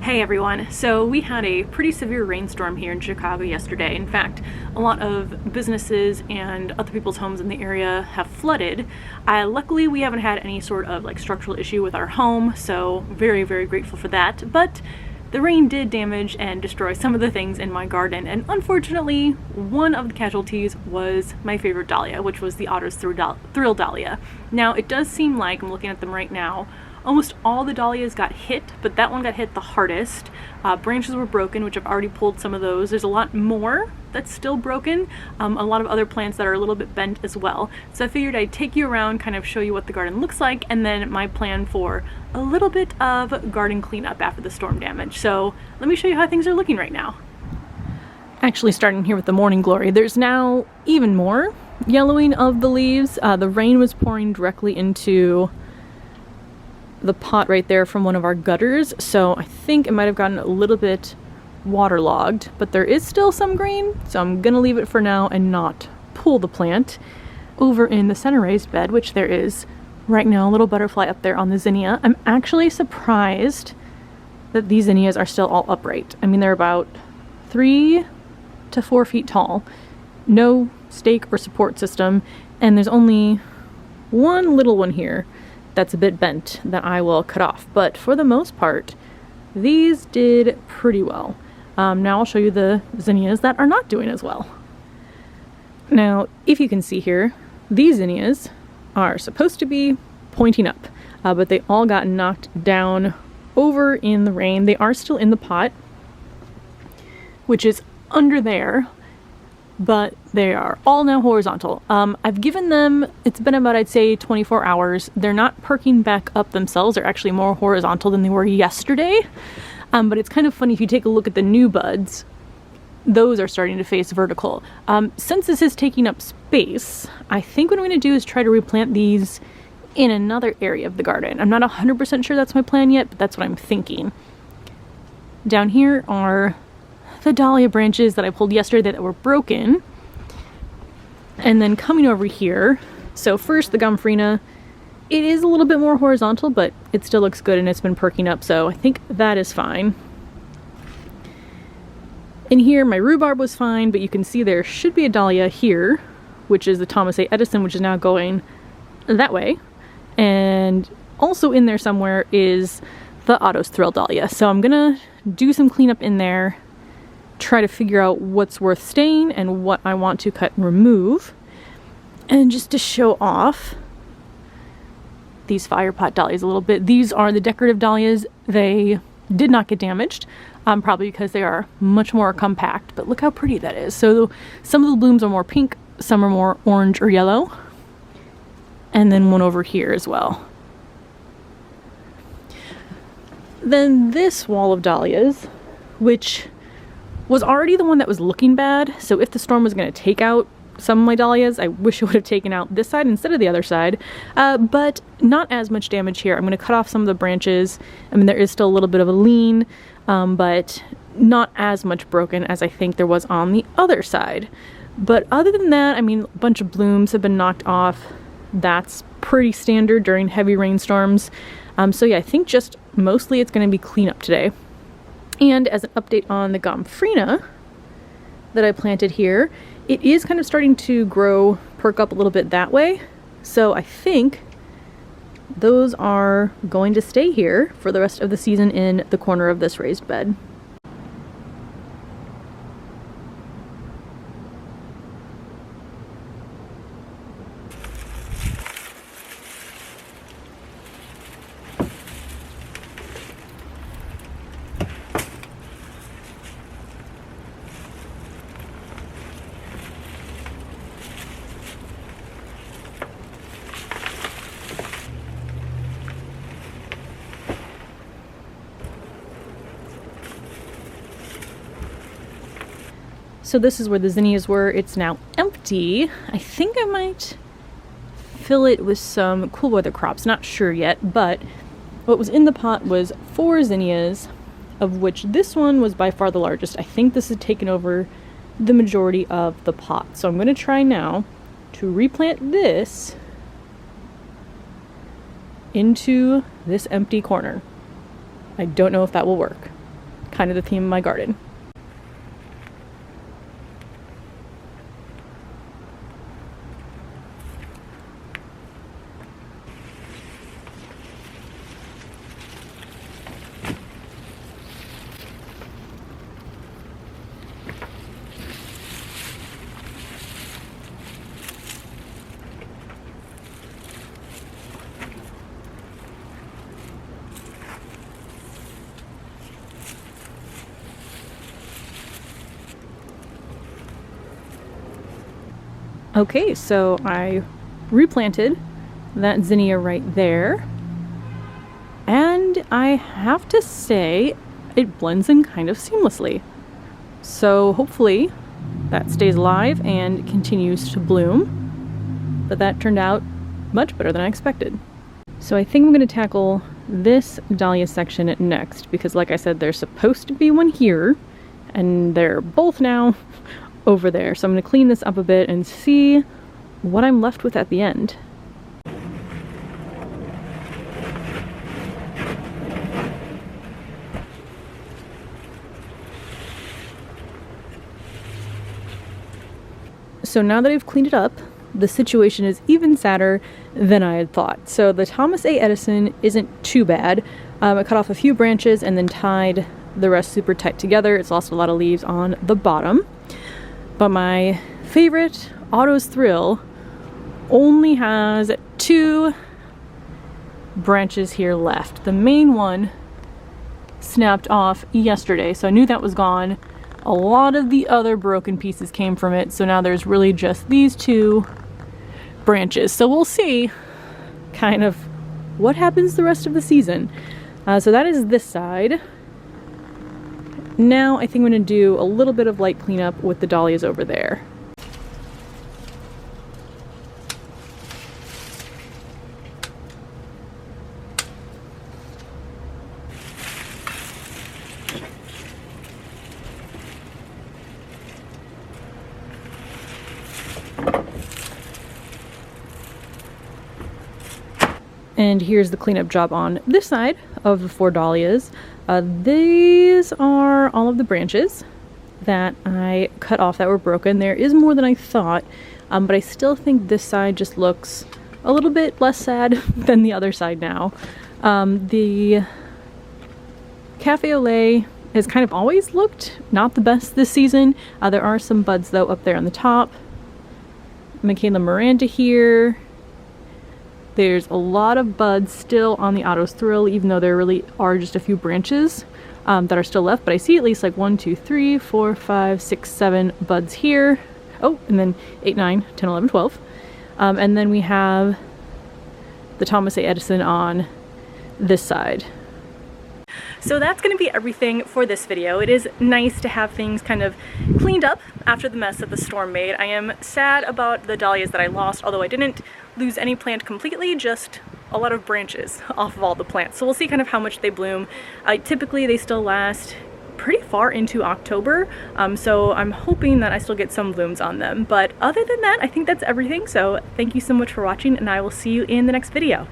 Hey everyone, so we had a pretty severe rainstorm here in Chicago yesterday. In fact, a lot of businesses and other people's homes in the area have flooded. Luckily, we haven't had any sort of structural issue with our home, so very, very grateful for that. But the rain did damage and destroy some of the things in my garden, and unfortunately, one of the casualties was my favorite dahlia, which was the Otto's Thrill Dahlia. Now, it does seem like, I'm looking at them right now, almost all the dahlias got hit, but that one got hit the hardest. Branches were broken, which I've already pulled some of those. There's a lot more that's still broken. A lot of other plants that are a little bit bent as well. So I figured I'd take you around, kind of show you what the garden looks like, and then my plan for a little bit of garden cleanup after the storm damage. So let me show you how things are looking right now. Actually, starting here with the morning glory, there's now even more yellowing of the leaves. The rain was pouring directly into the pot right there from one of our gutters, so I think it might have gotten a little bit waterlogged, but there is still some green, so I'm gonna leave it for now and not pull the plant. Over in the center raised bed, which there is right now a little butterfly up there on the zinnia, I'm actually surprised that these zinnias are still all upright. I mean, they're about 3 to 4 feet tall, no stake or support system, and there's only one little one here that's a bit bent that I will cut off. But for the most part, these did pretty well. Now I'll show you the zinnias that are not doing as well. Now, if you can see here, these zinnias are supposed to be pointing up, but they all got knocked down over in the rain. They are still in the pot, which is under there, but they are all now horizontal. I've given them, it's been about, I'd say, 24 hours. They're not perking back up themselves. They're actually more horizontal than they were yesterday. But it's kind of funny, if you take a look at the new buds, those are starting to face vertical. Since this is taking up space, I think what I'm gonna do is try to replant these in another area of the garden. I'm not 100% sure that's my plan yet, but that's what I'm thinking. Down here are the dahlia branches that I pulled yesterday that were broken. And then coming over here, so first the gomphrena, it is a little bit more horizontal, but it still looks good and it's been perking up, so I think that is fine. In here, my rhubarb was fine, but you can see there should be a dahlia here, which is the Thomas A. Edison, which is now going that way. And also in there somewhere is the Otto's Thrill Dahlia. So I'm gonna do some cleanup in there, try to figure out what's worth staying and what I want to cut and remove. And just to show off these fire pot dahlias a little bit, these are the decorative dahlias. They did not get damaged, probably because they are much more compact, but look how pretty that is. So some of the blooms are more pink, some are more orange or yellow, and then one over here as well. Then this wall of dahlias, which was already the one that was looking bad, so if the storm was going to take out some of my dahlias, I wish it would have taken out this side instead of the other side, but not as much damage here. I'm going to cut off some of the branches. I mean, there is still a little bit of a lean, but not as much broken as I think there was on the other side. But other than that, I mean, a bunch of blooms have been knocked off. That's pretty standard during heavy rainstorms. So yeah, I think just mostly it's going to be cleanup today. And as an update on the gomphrena that I planted here, it is kind of starting to grow, perk up a little bit that way. So I think those are going to stay here for the rest of the season in the corner of this raised bed. So this is where the zinnias were. It's now empty. I think I might fill it with some cool weather crops. Not sure yet, but what was in the pot was 4 zinnias, of which this one was by far the largest. I think this has taken over the majority of the pot. So I'm going to try now to replant this into this empty corner. I don't know if that will work. kind of the theme of my garden. Okay, so I replanted that zinnia right there, and I have to say it blends in kind of seamlessly. So hopefully that stays alive and continues to bloom, but that turned out much better than I expected. So I think I'm going to tackle this dahlia section next, because like I said, there's supposed to be one here, and they're both now over there. So I'm going to clean this up a bit and see what I'm left with at the end. So now that I've cleaned it up, the situation is even sadder than I had thought. So the Thomas A. Edison isn't too bad. I cut off a few branches and then tied the rest super tight together. It's lost a lot of leaves on the bottom. But my favorite, Otto's Thrill, only has 2 branches here left. The main one snapped off yesterday, so I knew that was gone. A lot of the other broken pieces came from it, so now there's really just these 2 branches. So we'll see kind of what happens the rest of the season. So that is this side. Now I think I'm going to do a little bit of light cleanup with the dahlias over there. And here's the cleanup job on this side of the 4 dahlias. These are all of the branches that I cut off that were broken. There is more than I thought, but I still think this side just looks a little bit less sad than the other side now. The Cafe au lait has kind of always looked not the best this season. There are some buds though up there on the top. Michaela Miranda here. There's a lot of buds still on the Otto's Thrill, even though there really are just a few branches that are still left. But I see at least like 1, 2, 3, 4, 5, 6, 7 buds here. Oh, and then 8, 9, 10, 11, 12. And then we have the Thomas A. Edison on this side. So that's going to be everything for this video. It is nice to have things kind of cleaned up after the mess that the storm made. I am sad about the dahlias that I lost, although I didn't lose any plant completely, just a lot of branches off of all the plants. So we'll see kind of how much they bloom. Typically they still last pretty far into October, so I'm hoping that I still get some blooms on them. But other than that, I think that's everything. So thank you so much for watching, and I will see you in the next video.